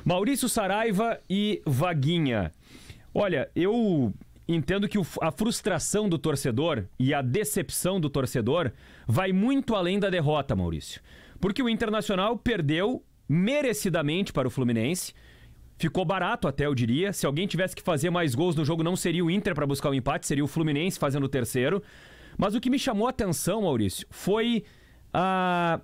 Maurício Saraiva e Vaguinha. Olha, eu entendo que a frustração do torcedor e a decepção do torcedor vai muito além da derrota, Maurício. Porque o Internacional perdeu merecidamente para o Fluminense. Ficou barato até, eu diria. Se alguém tivesse que fazer mais gols no jogo, não seria o Inter para buscar o empate, seria o Fluminense fazendo o terceiro. Mas o que me chamou a atenção, Maurício, foi a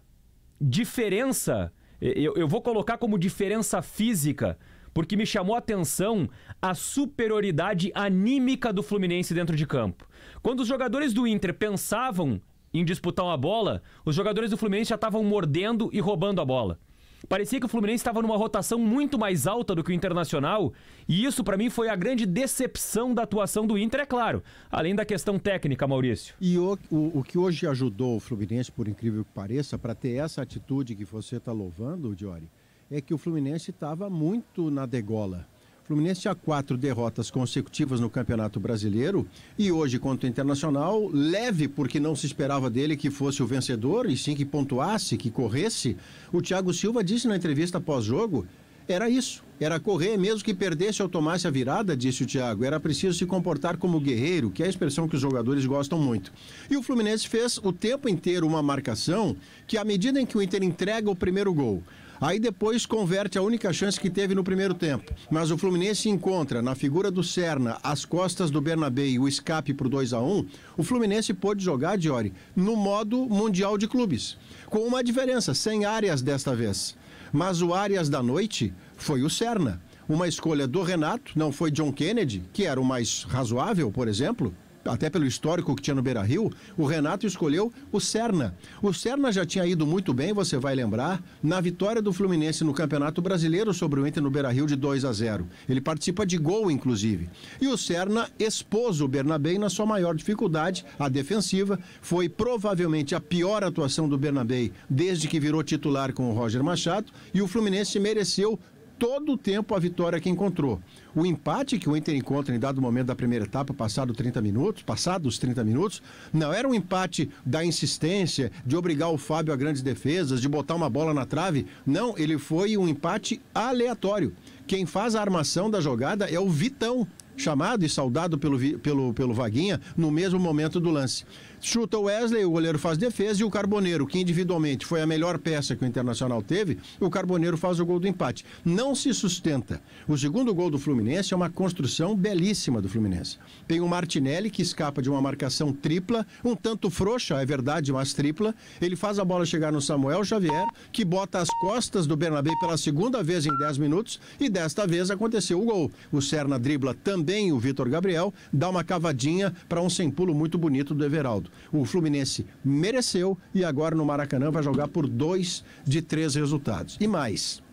diferença, eu vou colocar como diferença física, porque me chamou a atenção a superioridade anímica do Fluminense dentro de campo. Quando os jogadores do Inter pensavam em disputar uma bola, os jogadores do Fluminense já estavam mordendo e roubando a bola. Parecia que o Fluminense estava numa rotação muito mais alta do que o Internacional, e isso para mim foi a grande decepção da atuação do Inter, é claro, além da questão técnica, Maurício. E o que hoje ajudou o Fluminense, por incrível que pareça, para ter essa atitude que você está louvando, Diori, é que o Fluminense estava muito na degola. O Fluminense tinha 4 derrotas consecutivas no Campeonato Brasileiro e hoje contra o Internacional, leve porque não se esperava dele que fosse o vencedor e sim que pontuasse, que corresse. O Thiago Silva disse na entrevista pós-jogo, era isso, era correr mesmo que perdesse ou tomasse a virada, disse o Thiago, era preciso se comportar como guerreiro, que é a expressão que os jogadores gostam muito. E o Fluminense fez o tempo inteiro uma marcação que à medida em que o Inter entrega o primeiro gol, aí depois converte a única chance que teve no primeiro tempo. Mas o Fluminense encontra, na figura do Serna, as costas do Bernabé e o escape para o 2-1, o Fluminense pôde jogar, Diori, no modo Mundial de Clubes. Com uma diferença, sem Arias desta vez. Mas o Arias da noite foi o Serna. Uma escolha do Renato, não foi John Kennedy, que era o mais razoável, por exemplo, até pelo histórico que tinha no Beira-Rio, o Renato escolheu o Serna. O Serna já tinha ido muito bem, você vai lembrar, na vitória do Fluminense no Campeonato Brasileiro sobre o Inter no Beira-Rio de 2-0. Ele participa de gol, inclusive. E o Serna expôs o Bernabé na sua maior dificuldade, a defensiva. Foi provavelmente a pior atuação do Bernabé desde que virou titular com o Roger Machado, e o Fluminense mereceu todo o tempo a vitória que encontrou. O empate que o Inter encontra em dado momento da primeira etapa, passados os 30 minutos, não era um empate da insistência, de obrigar o Fábio a grandes defesas, de botar uma bola na trave. Não, ele foi um empate aleatório. Quem faz a armação da jogada é o Vitão, chamado e saudado pelo Vaguinha no mesmo momento do lance. Chuta o Wesley, o goleiro faz defesa, e o Carboneiro, que individualmente foi a melhor peça que o Internacional teve, o Carboneiro faz o gol do empate. Não se sustenta. O segundo gol do Fluminense é uma construção belíssima do Fluminense. Tem o Martinelli, que escapa de uma marcação tripla, um tanto frouxa, é verdade, mas tripla. Ele faz a bola chegar no Samuel Xavier, que bota as costas do Bernabé pela segunda vez em 10 minutos, e desta vez aconteceu o gol. O Serna dribla também o Vitor Gabriel, dá uma cavadinha para um sem pulo muito bonito do Everaldo. O Fluminense mereceu e agora no Maracanã vai jogar por 2 de 3 resultados. E mais,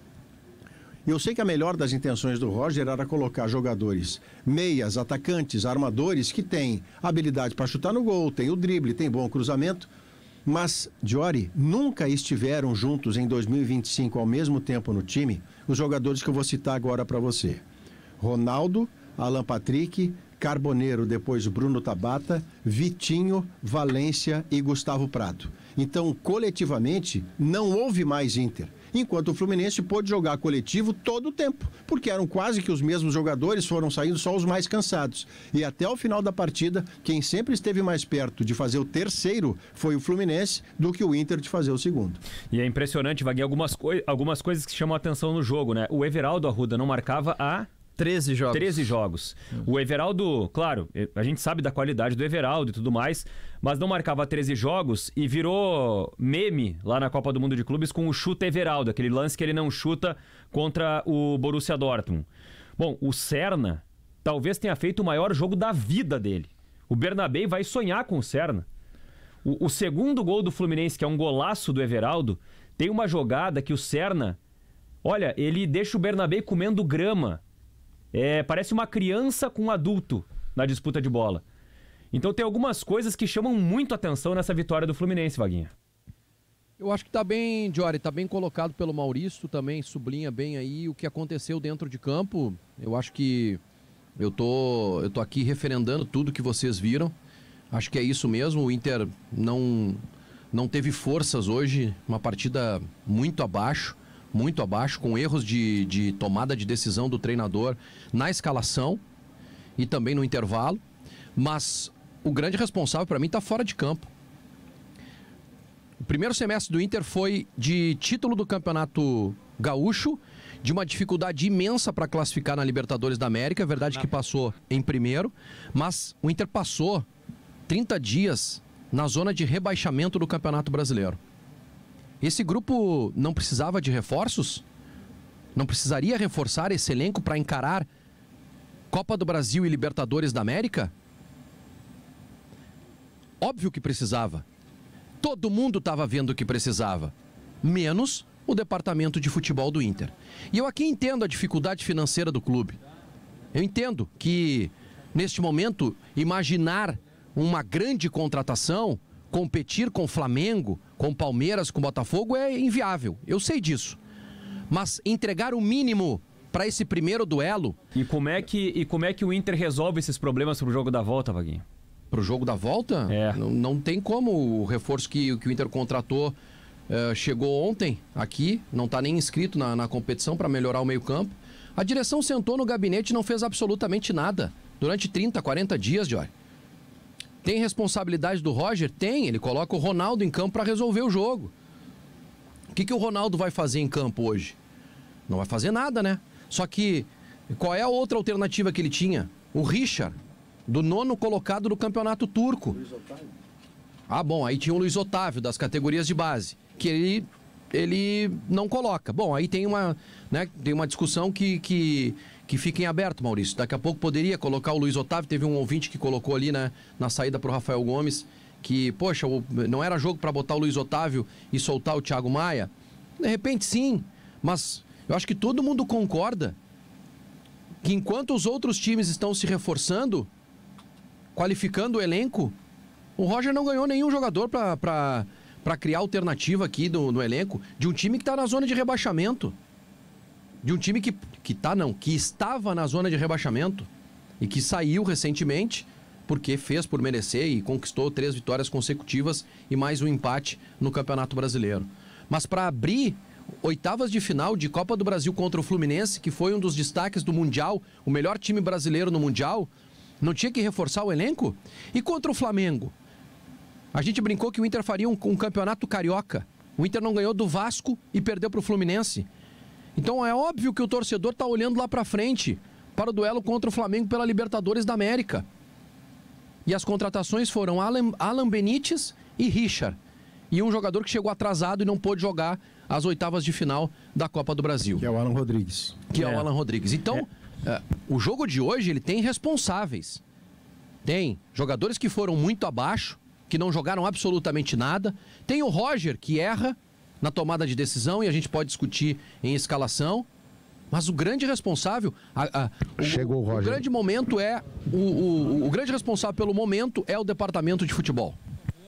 eu sei que a melhor das intenções do Roger era colocar jogadores meias, atacantes, armadores que têm habilidade para chutar no gol, tem o drible, tem bom cruzamento, mas, Diori, nunca estiveram juntos em 2025 ao mesmo tempo no time os jogadores que eu vou citar agora para você. Ronaldo, Alan Patrick, Carboneiro, depois Bruno Tabata, Vitinho, Valência e Gustavo Prato. Então, coletivamente, não houve mais Inter. Enquanto o Fluminense pôde jogar coletivo todo o tempo, porque eram quase que os mesmos jogadores, foram saindo só os mais cansados. E até o final da partida, quem sempre esteve mais perto de fazer o terceiro foi o Fluminense do que o Inter de fazer o segundo. E é impressionante, Vaguinho, algumas coisas que chamam a atenção no jogo, né? O Everaldo Arruda não marcava há 13 jogos. 13 jogos. O Everaldo, claro, a gente sabe da qualidade do Everaldo e tudo mais, mas não marcava 13 jogos e virou meme lá na Copa do Mundo de Clubes com o chuta Everaldo, aquele lance que ele não chuta contra o Borussia Dortmund. Bom, o Serna talvez tenha feito o maior jogo da vida dele. O Bernabé vai sonhar com o Serna. O segundo gol do Fluminense, que é um golaço do Everaldo, tem uma jogada que o Serna, olha, ele deixa o Bernabé comendo grama. Parece uma criança com um adulto na disputa de bola. Então tem algumas coisas que chamam muito atenção nessa vitória do Fluminense, Vaguinha. Eu acho que tá bem, Diori, tá bem colocado pelo Maurício, também sublinha bem aí o que aconteceu dentro de campo. Eu acho que eu tô aqui referendando tudo que vocês viram. Acho que é isso mesmo, o Inter não teve forças hoje, uma partida muito abaixo. com erros de tomada de decisão do treinador na escalação e também no intervalo, mas o grande responsável para mim está fora de campo. O primeiro semestre do Inter foi de título do Campeonato Gaúcho, de uma dificuldade imensa para classificar na Libertadores da América. É verdade que passou em primeiro, mas o Inter passou 30 dias na zona de rebaixamento do Campeonato Brasileiro. Esse grupo não precisava de reforços? Não precisaria reforçar esse elenco para encarar Copa do Brasil e Libertadores da América? Óbvio que precisava. Todo mundo estava vendo que precisava, menos o departamento de futebol do Inter. E eu aqui entendo a dificuldade financeira do clube. Eu entendo que, neste momento, imaginar uma grande contratação, competir com o Flamengo, com o Palmeiras, com o Botafogo é inviável. Eu sei disso. Mas entregar o mínimo para esse primeiro duelo... E como é que o Inter resolve esses problemas pro jogo da volta, Vaguinho? Pro jogo da volta? É. Não tem como. O reforço que o Inter contratou chegou ontem aqui, não está nem inscrito na competição para melhorar o meio-campo. A direção sentou no gabinete e não fez absolutamente nada durante 30, 40 dias, Jory. Tem responsabilidade do Roger? Tem. Ele coloca o Ronaldo em campo para resolver o jogo. O que o Ronaldo vai fazer em campo hoje? Não vai fazer nada, né? Só que qual é a outra alternativa que ele tinha? O Richard, do 9º colocado do campeonato turco. Luiz Otávio. Ah, bom, aí tinha o Luiz Otávio, das categorias de base, que ele não coloca. Bom, aí tem uma discussão que fica em aberto, Maurício. Daqui a pouco poderia colocar o Luiz Otávio. Teve um ouvinte que colocou ali, né, na saída pro Rafael Gomes, que, poxa, não era jogo para botar o Luiz Otávio e soltar o Thiago Maia. De repente, sim, mas eu acho que todo mundo concorda que enquanto os outros times estão se reforçando, qualificando o elenco, o Roger não ganhou nenhum jogador para criar alternativa aqui no elenco de um time que está na zona de rebaixamento. De um time que estava na zona de rebaixamento e que saiu recentemente porque fez por merecer e conquistou 3 vitórias consecutivas e mais um empate no Campeonato Brasileiro. Mas para abrir oitavas de final de Copa do Brasil contra o Fluminense, que foi um dos destaques do Mundial, o melhor time brasileiro no Mundial, não tinha que reforçar o elenco? E contra o Flamengo? A gente brincou que o Inter faria um campeonato carioca. O Inter não ganhou do Vasco e perdeu para o Fluminense. Então é óbvio que o torcedor está olhando lá para frente, para o duelo contra o Flamengo pela Libertadores da América. E as contratações foram Alan Benítez e Richard. E um jogador que chegou atrasado e não pôde jogar as oitavas de final da Copa do Brasil. Que é o Alan Rodrigues. Que é o Alan Rodrigues. Então, o jogo de hoje, ele tem responsáveis. Tem jogadores que foram muito abaixo, que não jogaram absolutamente nada. Tem o Roger, que erra na tomada de decisão, e a gente pode discutir em escalação. Mas o grande responsável... Chegou o Roger. O grande momento o grande responsável pelo momento é o departamento de futebol.